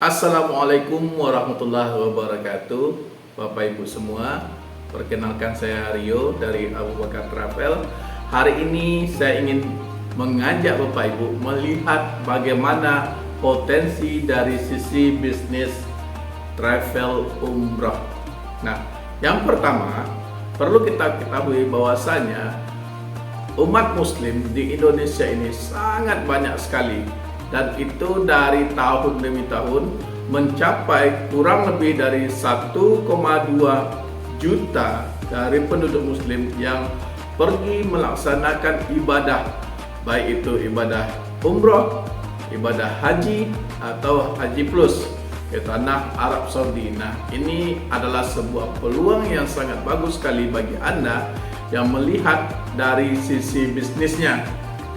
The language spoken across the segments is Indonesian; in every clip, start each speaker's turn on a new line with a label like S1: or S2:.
S1: Assalamualaikum warahmatullahi wabarakatuh, Bapak Ibu semua. Perkenalkan, saya Rio dari Abu Bakar Travel. Hari ini saya ingin mengajak Bapak Ibu melihat bagaimana potensi dari sisi bisnis travel umroh. Nah, yang pertama perlu kita ketahui bahwasanya umat muslim di Indonesia ini sangat banyak sekali, dan itu dari tahun demi tahun mencapai kurang lebih dari 1,2 juta dari penduduk muslim yang pergi melaksanakan ibadah, baik itu ibadah umroh, ibadah haji atau haji plus ke tanah Arab Saudi. Nah, ini adalah sebuah peluang yang sangat bagus sekali bagi Anda yang melihat dari sisi bisnisnya.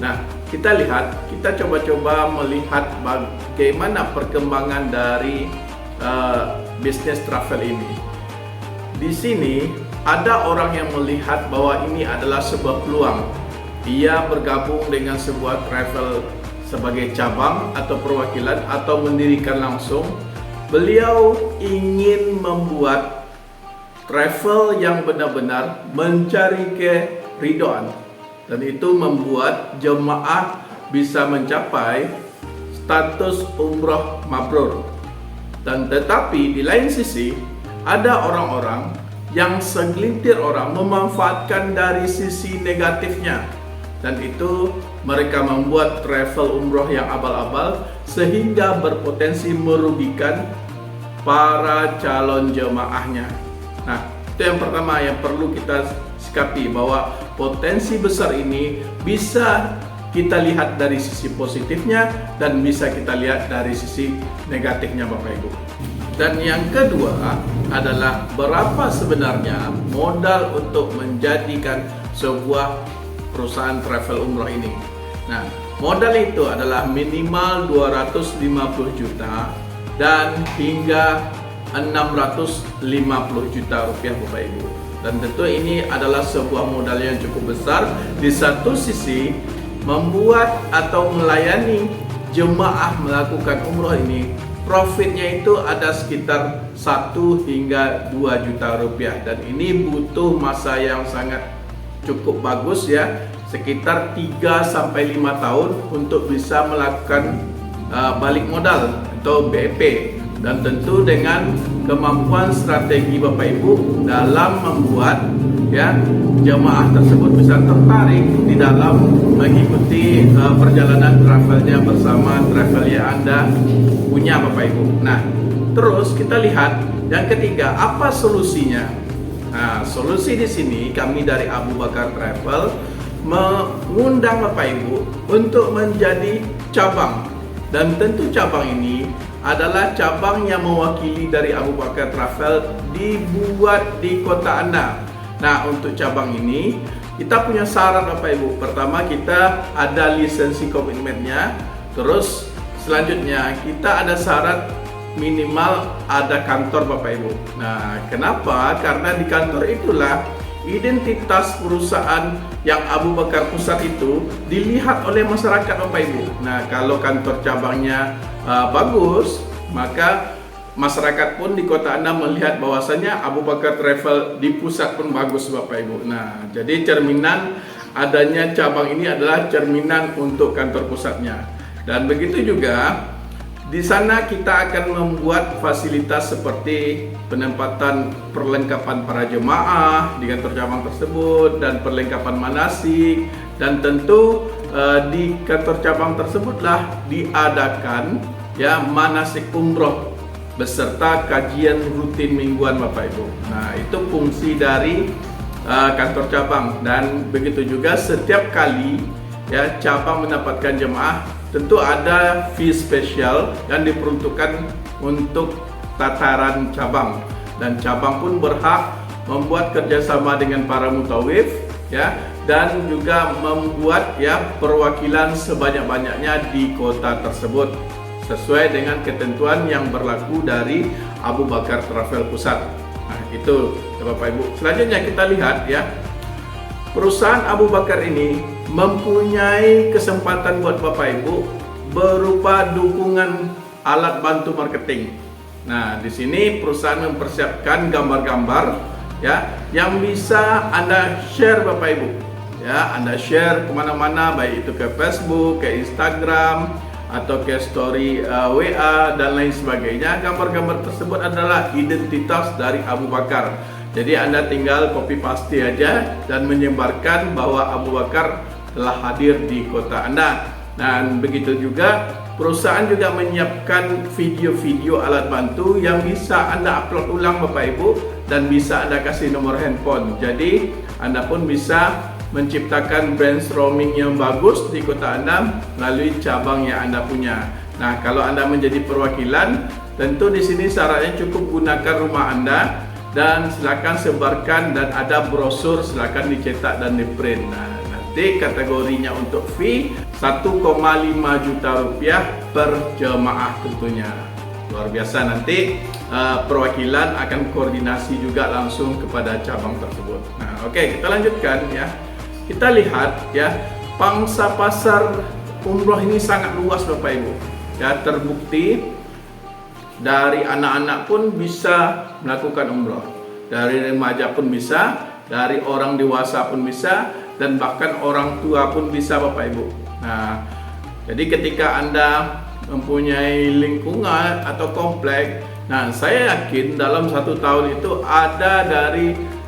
S1: Nah, kita coba-coba melihat bagaimana perkembangan dari bisnis travel ini. Di sini ada orang yang melihat bahwa ini adalah sebuah peluang. Ia bergabung dengan sebuah travel sebagai cabang atau perwakilan atau mendirikan langsung. Beliau ingin membuat travel yang benar-benar mencari keridhaan, dan itu membuat jemaah bisa mencapai status umroh mabrur. Dan tetapi di lain sisi ada orang-orang yang segelintir orang memanfaatkan dari sisi negatifnya, dan itu mereka membuat travel umroh yang abal-abal sehingga berpotensi merugikan para calon jemaahnya. Nah, itu yang pertama yang perlu kita sikapi, bahwa potensi besar ini bisa kita lihat dari sisi positifnya dan bisa kita lihat dari sisi negatifnya, Bapak Ibu. Dan yang kedua adalah berapa sebenarnya modal untuk menjadikan sebuah perusahaan travel umroh ini. Nah, modal itu adalah minimal 250 juta dan hingga 650 juta rupiah, Bapak Ibu. Dan tentu ini adalah sebuah modal yang cukup besar. Di satu sisi membuat atau melayani jemaah melakukan umroh ini, profitnya itu ada sekitar 1 hingga 2 juta rupiah, dan ini butuh masa yang sangat cukup bagus ya, sekitar 3 sampai 5 tahun untuk bisa melakukan balik modal atau BEP. Dan tentu dengan kemampuan strategi Bapak Ibu dalam membuat ya jemaah tersebut bisa tertarik di dalam mengikuti perjalanan travelnya bersama travel yang Anda punya, Bapak Ibu. Nah, terus kita lihat yang ketiga, apa solusinya? Nah, solusi di sini kami dari Abu Bakar Travel mengundang Bapak Ibu untuk menjadi cabang, dan tentu cabang ini adalah cabang yang mewakili dari Abu Bakar Travel dibuat di kota Anda. Nah, untuk cabang ini kita punya syarat, Bapak Ibu. Pertama, kita ada lisensi komitmennya. Terus selanjutnya kita ada syarat minimal ada kantor, Bapak Ibu. Nah, kenapa? Karena di kantor itulah identitas perusahaan yang Abu Bakar Pusat itu dilihat oleh masyarakat, Bapak Ibu. Nah, kalau kantor cabangnya bagus, maka masyarakat pun di kota Anda melihat bahwasanya Abu Bakar Travel di pusat pun bagus, Bapak Ibu. Nah, jadi cerminan adanya cabang ini adalah cerminan untuk kantor pusatnya. Dan begitu juga di sana kita akan membuat fasilitas seperti penempatan perlengkapan para jemaah di kantor cabang tersebut, dan perlengkapan manasik, dan tentu di kantor cabang tersebutlah diadakan ya manasik umroh beserta kajian rutin mingguan, Bapak Ibu. Nah, itu fungsi dari kantor cabang. Dan begitu juga setiap kali ya cabang mendapatkan jemaah, tentu ada fee spesial yang diperuntukkan untuk tataran cabang, dan cabang pun berhak membuat kerjasama dengan para mutawif ya, dan juga membuat ya perwakilan sebanyak-banyaknya di kota tersebut sesuai dengan ketentuan yang berlaku dari Abu Bakar Travel Pusat. Nah, itu ya, Bapak Ibu. Selanjutnya kita lihat ya, perusahaan Abu Bakar ini mempunyai kesempatan buat Bapak Ibu berupa dukungan alat bantu marketing. Nah, di sini perusahaan mempersiapkan gambar-gambar ya yang bisa Anda share Bapak Ibu. Ya, Anda share kemana-mana, baik itu ke Facebook, ke Instagram, atau ke story WA dan lain sebagainya. Gambar-gambar tersebut adalah identitas dari Abu Bakar. Jadi Anda tinggal copy paste aja dan menyebarkan bahwa Abu Bakar telah hadir di kota Anda. Dan begitu juga perusahaan juga menyiapkan video-video alat bantu yang bisa Anda upload ulang Bapak Ibu, dan bisa Anda kasih nomor handphone. Jadi Anda pun bisa menciptakan brainstorming yang bagus di kota Anda melalui cabang yang Anda punya. Nah, kalau Anda menjadi perwakilan, tentu di sini syaratnya cukup gunakan rumah Anda dan silakan sebarkan, dan ada brosur silakan dicetak dan di-print. Nah, nanti kategorinya untuk fee 1,5 juta rupiah per jemaah tentunya. Luar biasa, nanti perwakilan akan koordinasi juga langsung kepada cabang tersebut. Nah, oke, kita lanjutkan ya. Kita lihat ya, pangsa pasar umroh ini sangat luas Bapak Ibu. Ya, terbukti dari anak-anak pun bisa melakukan umroh, dari remaja pun bisa, dari orang dewasa pun bisa, dan bahkan orang tua pun bisa Bapak Ibu. Nah, jadi ketika Anda mempunyai lingkungan atau komplek, nah saya yakin dalam 1 tahun itu ada dari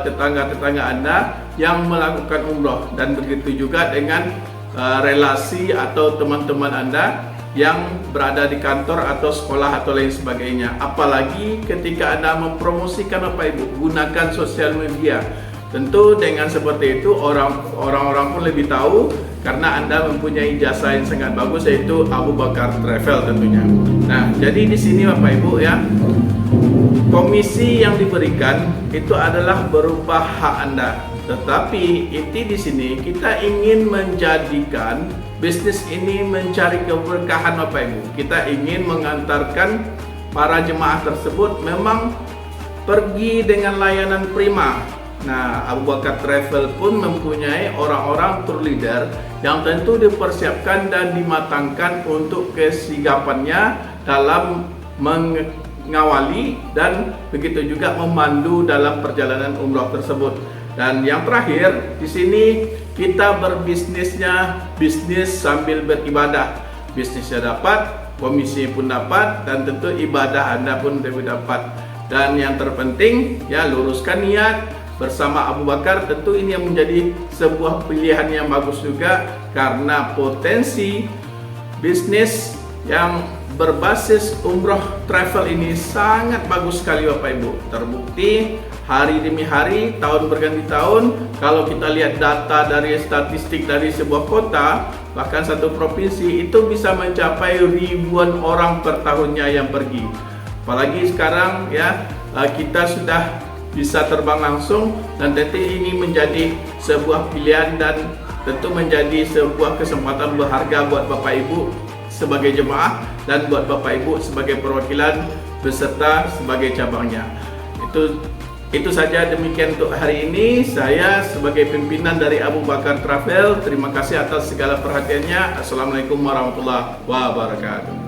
S1: tetangga-tetangga Anda yang melakukan umroh, dan begitu juga dengan relasi atau teman-teman Anda yang berada di kantor atau sekolah atau lain sebagainya. Apalagi ketika Anda mempromosikan Bapak Ibu, gunakan sosial media. Tentu dengan seperti itu orang-orang pun lebih tahu karena Anda mempunyai jasa yang sangat bagus, yaitu Abu Bakar Travel tentunya. Nah, jadi di sini Bapak Ibu ya, komisi yang diberikan itu adalah berupa hak Anda. Tetapi inti di sini kita ingin menjadikan bisnis ini mencari keberkahan Bapak Ibu. Kita ingin mengantarkan para jemaah tersebut memang pergi dengan layanan prima. Nah, Abu Bakar Travel pun mempunyai orang-orang tour leader yang tentu dipersiapkan dan dimatangkan untuk kesigapannya dalam mengawali dan begitu juga memandu dalam perjalanan umroh tersebut. Dan yang terakhir, di sini kita berbisnisnya bisnis sambil beribadah. Bisnisnya dapat, komisi pun dapat, dan tentu ibadah Anda pun dapat. Dan yang terpenting, ya, luruskan niat bersama Abu Bakar. Tentu ini yang menjadi sebuah pilihan yang bagus juga, karena potensi bisnis yang berbasis umroh travel ini sangat bagus sekali Bapak Ibu. Terbukti hari demi hari, tahun berganti tahun, kalau kita lihat data dari statistik dari sebuah kota, bahkan satu provinsi, itu bisa mencapai ribuan orang per tahunnya yang pergi. Apalagi sekarang ya, kita sudah bisa terbang langsung, dan tentu ini menjadi sebuah pilihan dan tentu menjadi sebuah kesempatan berharga buat Bapak Ibu sebagai jemaah dan buat Bapak Ibu sebagai perwakilan beserta sebagai cabangnya. Itu saja, demikian untuk hari ini. Saya sebagai pimpinan dari Abu Bakar Travel, terima kasih atas segala perhatiannya. Assalamualaikum warahmatullahi wabarakatuh.